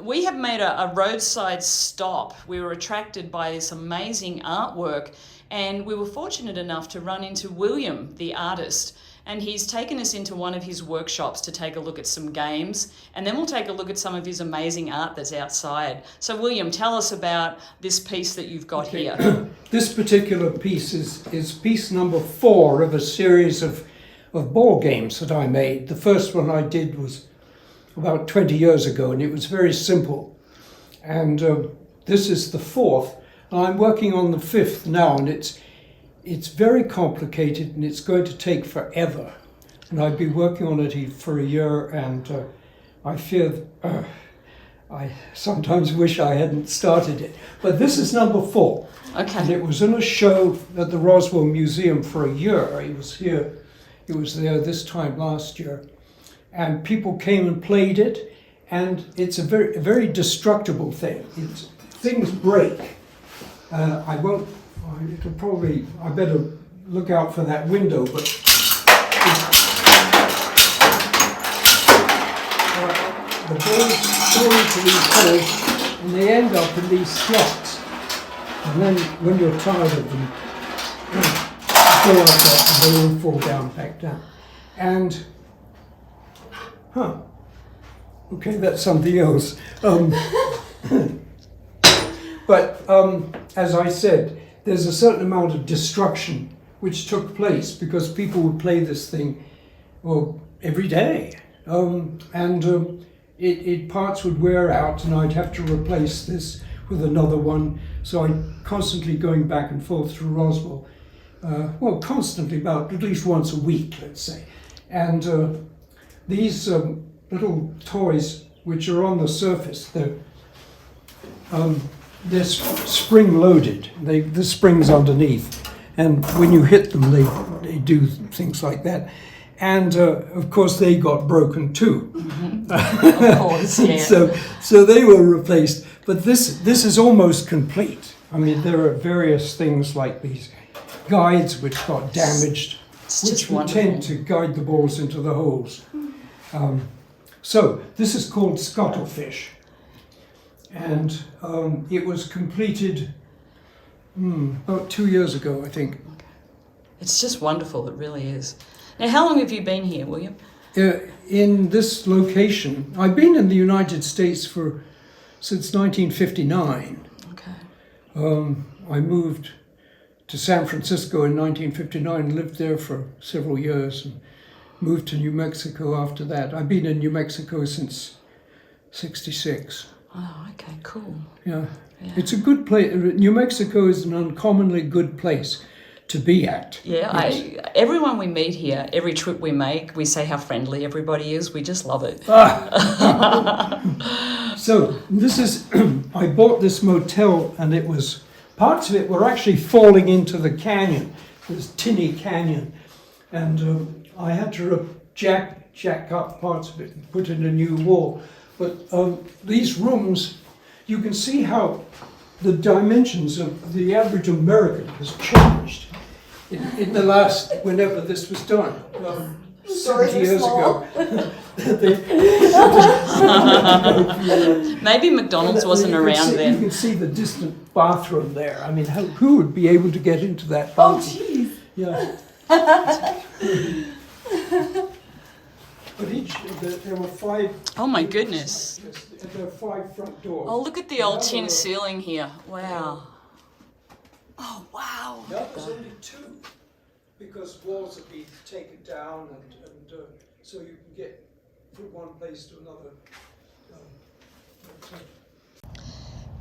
We have made a roadside stop. We were attracted by this amazing artwork, and we were fortunate enough to run into William, the artist, and he's taken us into one of his workshops to take a look at some games, and then we'll take a look at some of his amazing art that's outside. So William, tell us about this piece that you've got here. This particular piece is piece number 4 of a series of ball games that I made. The first one I did was about 20 years ago, and it was very simple. And this is the 4th. I'm working on the 5th now, and it's very complicated, and it's going to take forever. And I've been working on it for a year, and I fear I sometimes wish I hadn't started it. But this is number 4. Okay. And it was in a show at the Roswell Museum for a year. It was there this time last year. And people came and played it, and it's a very destructible thing. Things break. I better look out for that window, but the balls fall into these holes, and they end up in these slots. And then when you're tired of them, you go like that, and they all fall down, back down. And okay, that's something else. But as I said, there's a certain amount of destruction which took place because people would play this thing every day. Parts would wear out, and I'd have to replace this with another one. So I'm constantly going back and forth through Roswell. Constantly, about at least once a week, let's say. And these little toys, which are on the surface, they're spring-loaded. The springs underneath, and when you hit them, they do things like that. And of course, they got broken too. Mm-hmm. Of course, yeah. So they were replaced. But this is almost complete. I mean, there are various things like these guides which got damaged, which would tend to guide the balls into the holes. So this is called Scuttlefish, and it was completed about 2 years ago, I think. It's just wonderful, it really is. Now, how long have you been here, William? In this location, I've been in the United States since 1959. Okay. I moved to San Francisco in 1959, lived there for several years, and moved to New Mexico after that. I've been in New Mexico since '66. Oh, okay, cool. Yeah. It's a good place. New Mexico is an uncommonly good place to be at. Yeah, yes. Everyone we meet here, every trip we make, we say how friendly everybody is. We just love it. So this is, I bought this motel, and parts of it were actually falling into the canyon, this Tinnie Canyon. And I had to jack up parts of it and put in a new wall. But these rooms, you can see how the dimensions of the average American has changed in the last, whenever this was done, 70 years ago. Maybe McDonald's wasn't around then. You can see the distant bathroom there. I mean, who would be able to get into that bathroom? Oh, jeez. Yeah. But there were 5. Oh my goodness. There were 5 front doors. Oh, look at the old tin ceiling here. Wow. Oh, wow. No, there's only 2, because walls have been taken down, and so you can get from one place to another.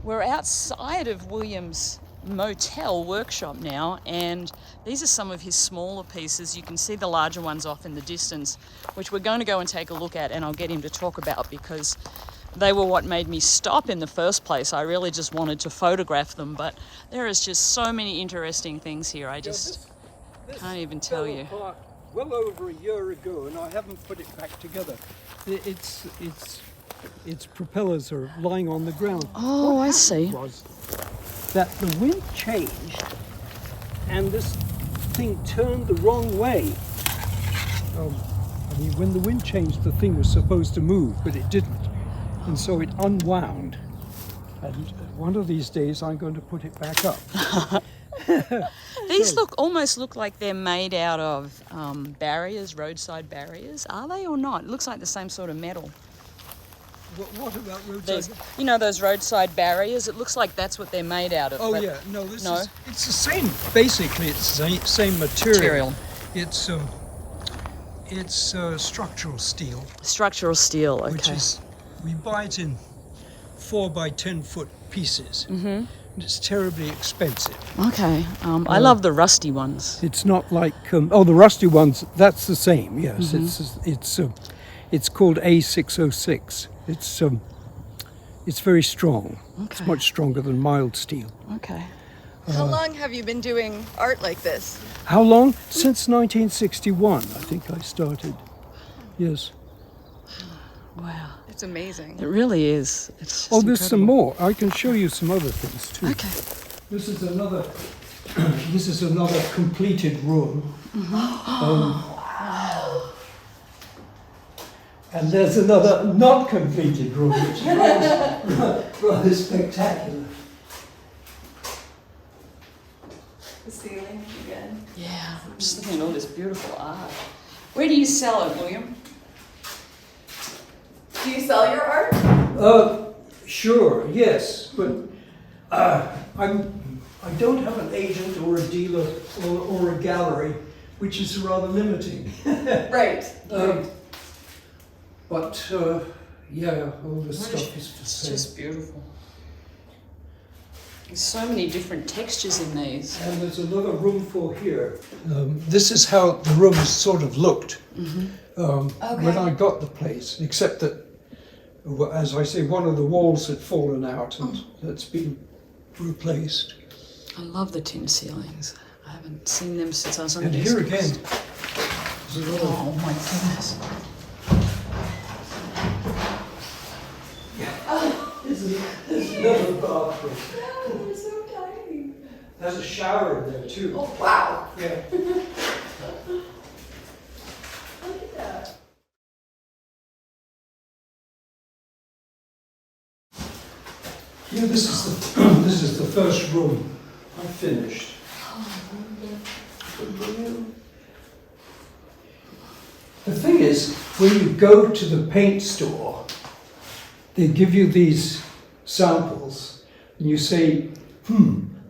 We're outside of William's motel workshop now, and these are some of his smaller pieces. You can see the larger ones off in the distance, which we're going to go and take a look at, and I'll get him to talk about, because they were what made me stop in the first place. I really just wanted to photograph them, but there is just so many interesting things here. I just can't even tell you. Well over a year ago, and I haven't put it back together. Its propellers are lying on the ground. Oh, I see. Was that the wind changed, and this thing turned the wrong way. I mean, when the wind changed, the thing was supposed to move, but it didn't. and so it unwound. And one of these days I'm going to put it back up. These almost look like they're made out of barriers, roadside barriers. Are they or not? It looks like the same sort of metal. What about roadside? You know those roadside barriers? It looks like that's what they're made out of. Oh yeah, no, it's the same. Basically, it's the same material. It's structural steel. Structural steel. Okay. Which is, we buy it in 4 by 10 foot pieces. Mm-hmm. And it's terribly expensive. Okay. I love the rusty ones. It's not like the rusty ones. That's the same. Yes. Mm-hmm. It's called A606. It's very strong. Okay. It's much stronger than mild steel. Okay. How long have you been doing art like this? How long? Since 1961, I think I started. Yes. Wow. It's amazing. It really is. It's just there's incredible. some more. I can show you some other things too. Okay. This is another. This is another completed room. Mm-hmm. And there's another not completed room, which is rather spectacular. The ceiling again. Yeah. I'm just looking at all this beautiful art. Where do you sell it, William? Do you sell your art? Sure, yes, but I don't have an agent or a dealer or a gallery, which is rather limiting. Right. But yeah, all this stuff is for It's sale. just beautiful. There's so many different textures in these. And there's another room for here. This is how the room sort of looked when I got the place, except that, as I say, one of the walls had fallen out and that's been replaced. I love the tin ceilings. I haven't seen them since I was on And this. here again, there's another. Oh my goodness. There's another bathroom. Oh, they're so tiny. There's a shower in there too. Oh, wow. Yeah. Look at that. Yeah, this is the first room I finished. The thing is, when you go to the paint store, they give you these samples, and you say,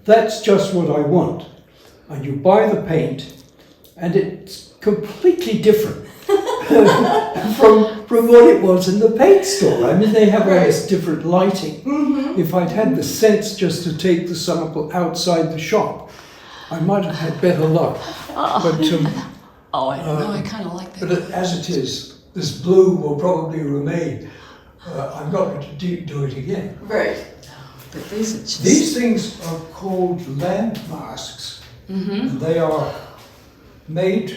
that's just what I want. And you buy the paint, and it's completely different from what it was in the paint store. I mean, they have all this different lighting. Mm-hmm. If I'd had the sense just to take the sample outside the shop, I might have had better luck. But I don't know. I kind of like that. But as it is, this blue will probably remain. I'm not going to do it again. Right. But these are just... These things are called land masks. Mm-hmm. And they are made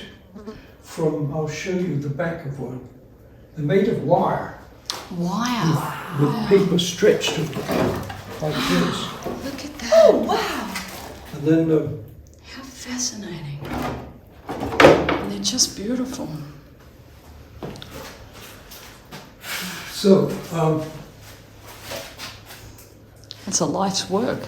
from, I'll show you the back of one. They're made of wire. Wow. With paper stretched like this. Look at that. Oh, wow. And then How fascinating. And they're just beautiful. so It's a life's work.